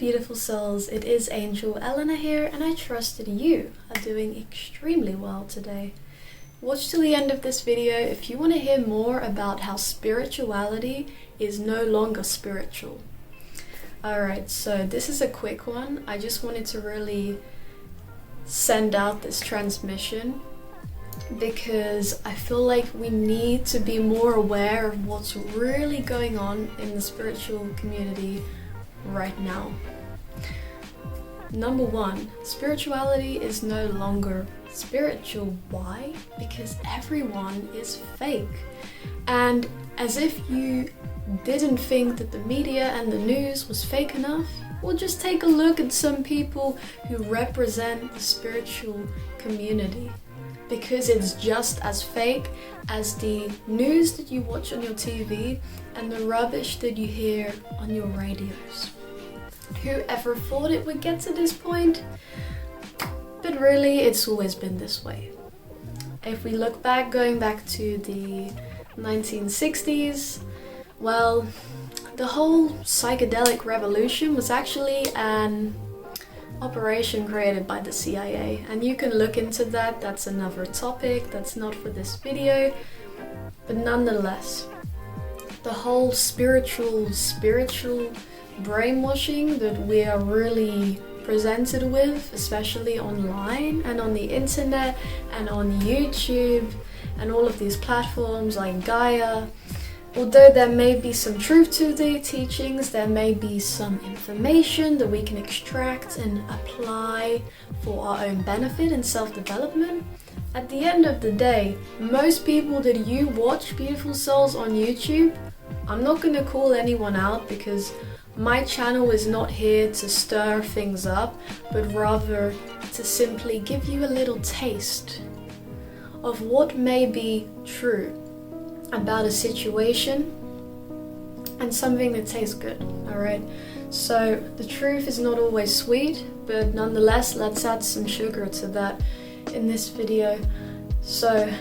beautiful souls, it is Angel Ellena here, and I trust that you are doing extremely well today. Watch till the end of this video if you want to hear more about how spirituality is no longer spiritual. Alright, so this is a quick one. I just wanted to really send out this transmission because I feel like we need to be more aware of what's really going on in the spiritual community right now. Number one, spirituality is no longer spiritual. Why? Because everyone is fake. And as if you didn't think that the media and the news was fake enough, well, just take a look at some people who represent the spiritual community, because it's just as fake as the news that you watch on your TV and the rubbish that you hear on your radios. Whoever thought it would get to this point? But really, it's always been this way. If we look back, going back to the 1960s, well, the whole psychedelic revolution was actually an operation created by the CIA, and you can look into that. That's another topic, that's not for this video, but nonetheless, the whole spiritual brainwashing that we are really presented with, especially online and on the internet and on YouTube and all of these platforms like Gaia. Although there may be some truth to the teachings, there may be some information that we can extract and apply for our own benefit and self-development. At the end of the day, most people that you watch, beautiful souls, on YouTube, I'm not going to call anyone out because my channel is not here to stir things up, but rather to simply give you a little taste of what may be true about a situation and something that tastes good. Alright, so the truth is not always sweet, but nonetheless, let's add some sugar to that in this video. So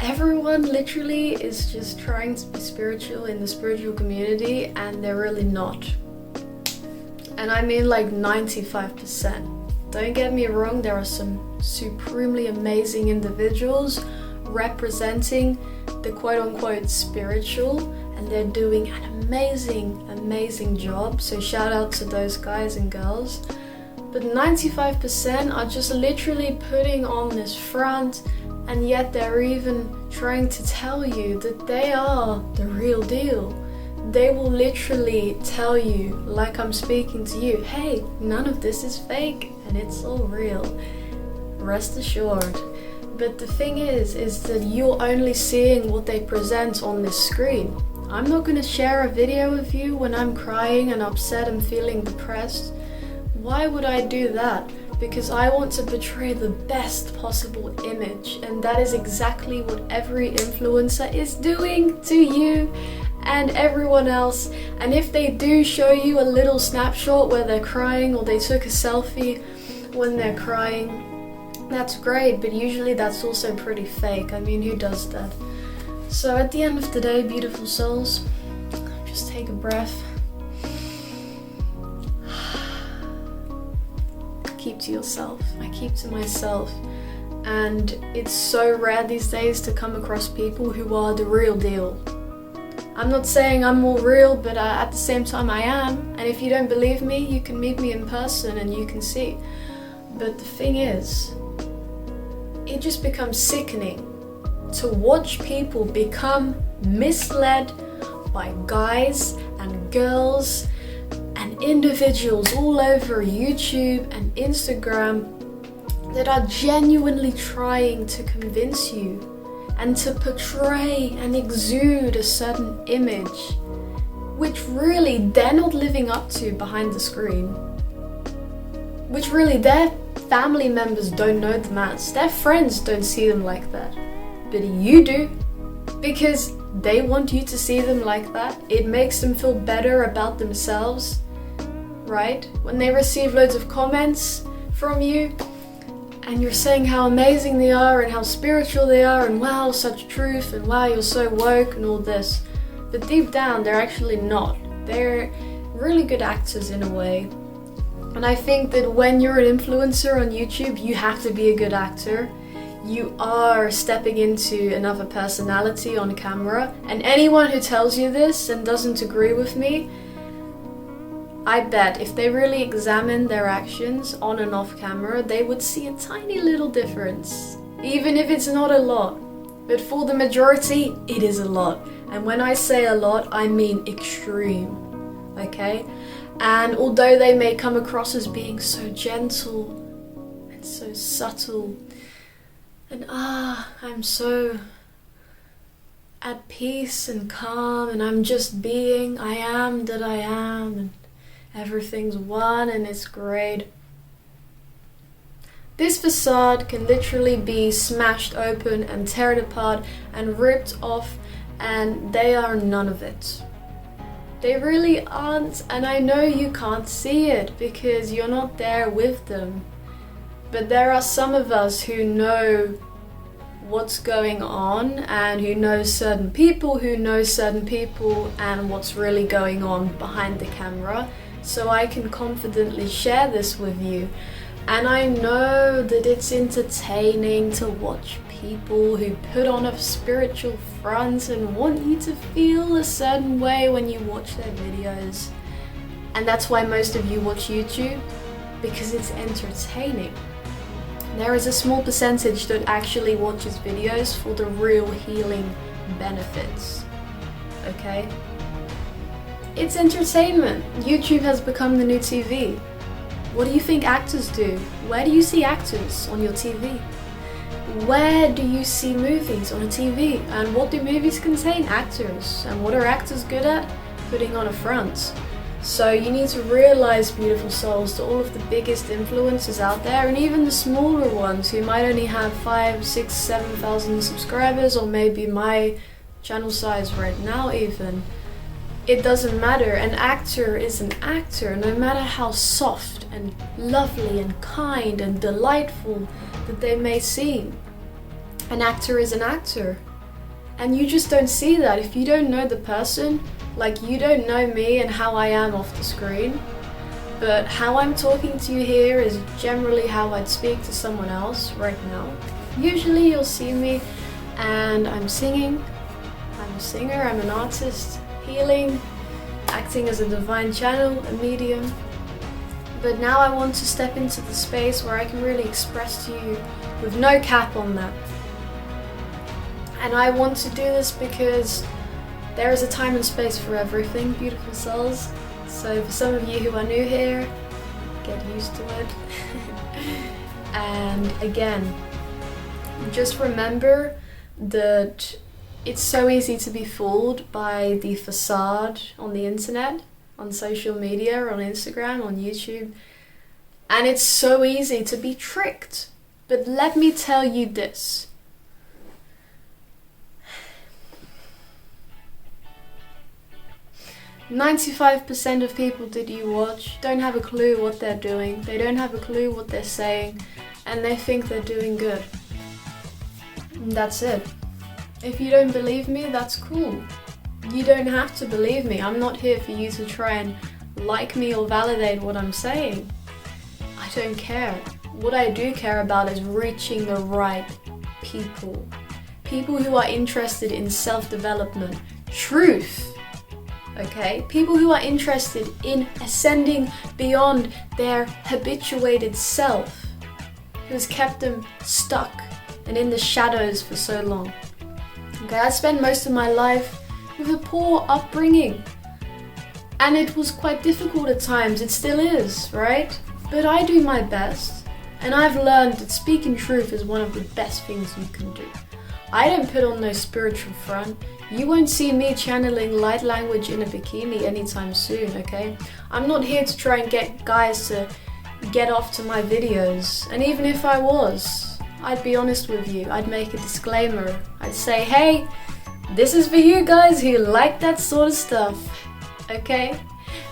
everyone literally is just trying to be spiritual in the spiritual community, and they're really not. And I mean like 95%. Don't get me wrong, there are some supremely amazing individuals representing the quote-unquote spiritual, and they're doing an amazing job, so shout out to those guys and girls. But 95% are just literally putting on this front, and yet they're even trying to tell you that they are the real deal. They will literally tell you, like I'm speaking to you, hey, none of this is fake and it's all real. Rest assured. But the thing is that you're only seeing what they present on this screen. I'm not going to share a video of you when I'm crying and upset and feeling depressed. Why would I do that? Because I want to portray the best possible image, and that is exactly what every influencer is doing to you and everyone else. And if they do show you a little snapshot where they're crying, or they took a selfie when they're crying, that's great, but usually that's also pretty fake. I mean, who does that? So at the end of the day, beautiful souls, just take a breath. Keep to yourself. I keep to myself. And it's so rare these days to come across people who are the real deal. I'm not saying I'm all real, but at the same time I am. And if you don't believe me, you can meet me in person and you can see. But the thing is, it just becomes sickening to watch people become misled by guys and girls and individuals all over YouTube and Instagram that are genuinely trying to convince you and to portray and exude a certain image, which really they're not living up to behind the screen, which really their family members don't know them as, their friends don't see them like that, but you do, because they want you to see them like that. It makes them feel better about themselves, right? When they receive loads of comments from you and you're saying how amazing they are and how spiritual they are and wow, such truth, and wow, you're so woke and all this, but deep down they're actually not. They're really good actors in a way. And I think that when you're an influencer on YouTube, you have to be a good actor. You are stepping into another personality on camera. And anyone who tells you this and doesn't agree with me, I bet if they really examine their actions on and off camera, they would see a tiny little difference. Even if it's not a lot. But for the majority, it is a lot. And when I say a lot, I mean extreme. Okay? And although they may come across as being so gentle and so subtle, and I'm so at peace and calm, and I'm just being, I am that I am, and everything's one and it's great. This facade can literally be smashed open and teared apart and ripped off, and they are none of it. They really aren't, and I know you can't see it because you're not there with them. But there are some of us who know what's going on, and who know certain people and what's really going on behind the camera. So I can confidently share this with you. And I know that it's entertaining to watch people who put on a spiritual front and want you to feel a certain way when you watch their videos. And that's why most of you watch YouTube, because it's entertaining. There is a small percentage that actually watches videos for the real healing benefits. Okay? It's entertainment. YouTube has become the new TV. What do you think actors do? Where do you see actors on your TV? Where do you see movies on a TV? And what do movies contain? Actors. And what are actors good at? Putting on a front. So you need to realize, beautiful souls, that all of the biggest influencers out there, and even the smaller ones who might only have 5, 6, 7,000 subscribers, or maybe my channel size right now even, it doesn't matter. An actor is an actor, no matter how soft and lovely and kind and delightful that they may seem. An actor is an actor. And you just don't see that if you don't know the person. Like, you don't know me and how I am off the screen. But how I'm talking to you here is generally how I'd speak to someone else right now. Usually you'll see me and I'm singing. I'm a singer, I'm an artist, healing, acting as a divine channel, a medium. But now I want to step into the space where I can really express to you with no cap on that. And I want to do this because there is a time and space for everything, beautiful souls. So for some of you who are new here, get used to it. And again, just remember that it's so easy to be fooled by the facade on the internet, on social media, on Instagram, on YouTube. And it's so easy to be tricked. But let me tell you this. 95% of people that you watch don't have a clue what they're doing. They don't have a clue what they're saying, and they think they're doing good. And that's it. If you don't believe me, that's cool. You don't have to believe me. I'm not here for you to try and like me or validate what I'm saying. I don't care. What I do care about is reaching the right people. People who are interested in self-development, truth. Okay? People who are interested in ascending beyond their habituated self, who has kept them stuck and in the shadows for so long. Okay, I spent most of my life with a poor upbringing, and it was quite difficult at times. It still is, right? But I do my best, and I've learned that speaking truth is one of the best things you can do. I don't put on no spiritual front. You won't see me channeling light language in a bikini anytime soon, okay? I'm not here to try and get guys to get off to my videos. And even if I was, I'd be honest with you. I'd make a disclaimer. I'd say, hey, this is for you guys who like that sort of stuff, okay?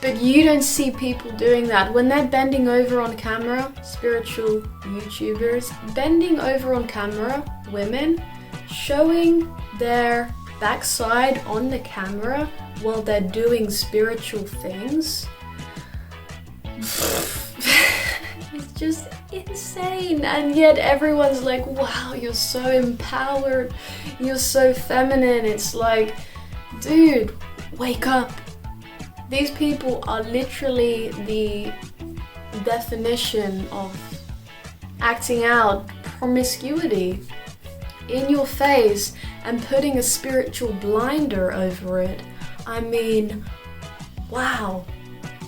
But you don't see people doing that. When they're bending over on camera, spiritual YouTubers, bending over on camera, women, showing their backside on the camera while they're doing spiritual things. It's just insane. And yet everyone's like, wow, you're so empowered, you're so feminine. It's like, dude, wake up. These people are literally the definition of acting out promiscuity in your face and putting a spiritual blinder over it. I mean, wow,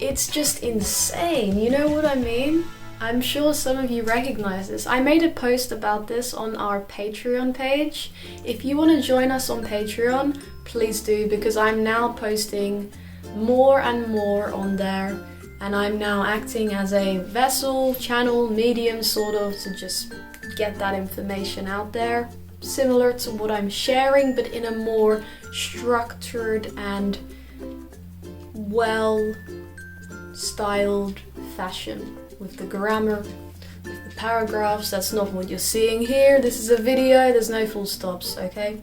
it's just insane. You know what I mean? I'm sure some of you recognize this. I made a post about this on our Patreon page. If you want to join us on Patreon, please do, because I'm now posting more and more on there, and I'm now acting as a vessel, channel, medium sort of, to just get that information out there, similar to what I'm sharing, but in a more structured and well styled fashion, with the grammar, with the paragraphs. That's not what you're seeing here. This is a video, there's no full stops, okay?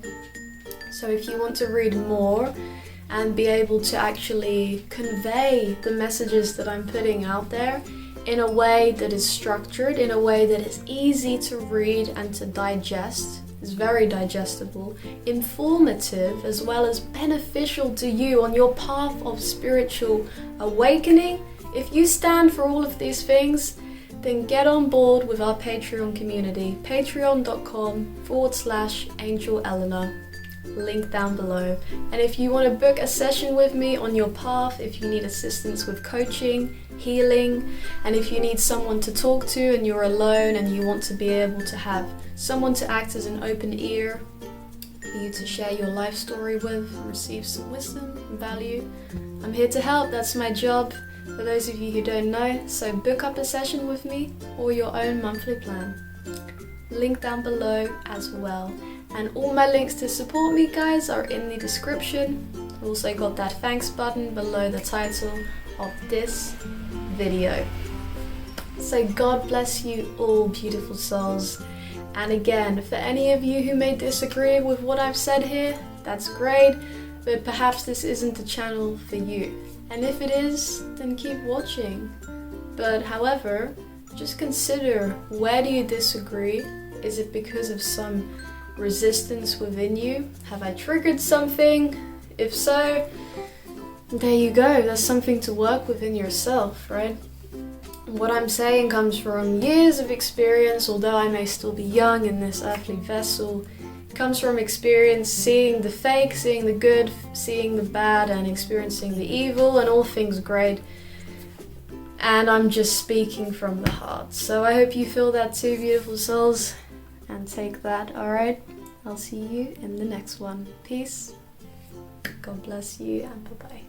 So if you want to read more and be able to actually convey the messages that I'm putting out there in a way that is structured, in a way that is easy to read and to digest, is very digestible, informative, as well as beneficial to you on your path of spiritual awakening. If you stand for all of these things, then get on board with our Patreon community, patreon.com/Angel Ellena. Link down below. And if you want to book a session with me on your path, if you need assistance with coaching, healing, and if you need someone to talk to and you're alone and you want to be able to have someone to act as an open ear for you to share your life story with, receive some wisdom and value, I'm here to help. That's my job, for those of you who don't know. So book up a session with me or your own monthly plan. Link down below as well. And all my links to support me, guys, are in the description. I've also got that thanks button below the title of this video. So God bless you all, beautiful souls. And again, for any of you who may disagree with what I've said here, that's great, but perhaps this isn't the channel for you. And if it is, then keep watching. But however, just consider, where do you disagree? Is it because of some resistance within you? Have I triggered something? If so, there you go. There's something to work within yourself, right? What I'm saying comes from years of experience, although I may still be young in this earthly vessel. It comes from experience, seeing the fake, seeing the good, seeing the bad, and experiencing the evil, and all things great. And I'm just speaking from the heart. So I hope you feel that too, beautiful souls. And take that, alright? I'll see you in the next one. Peace. God bless you, and bye-bye.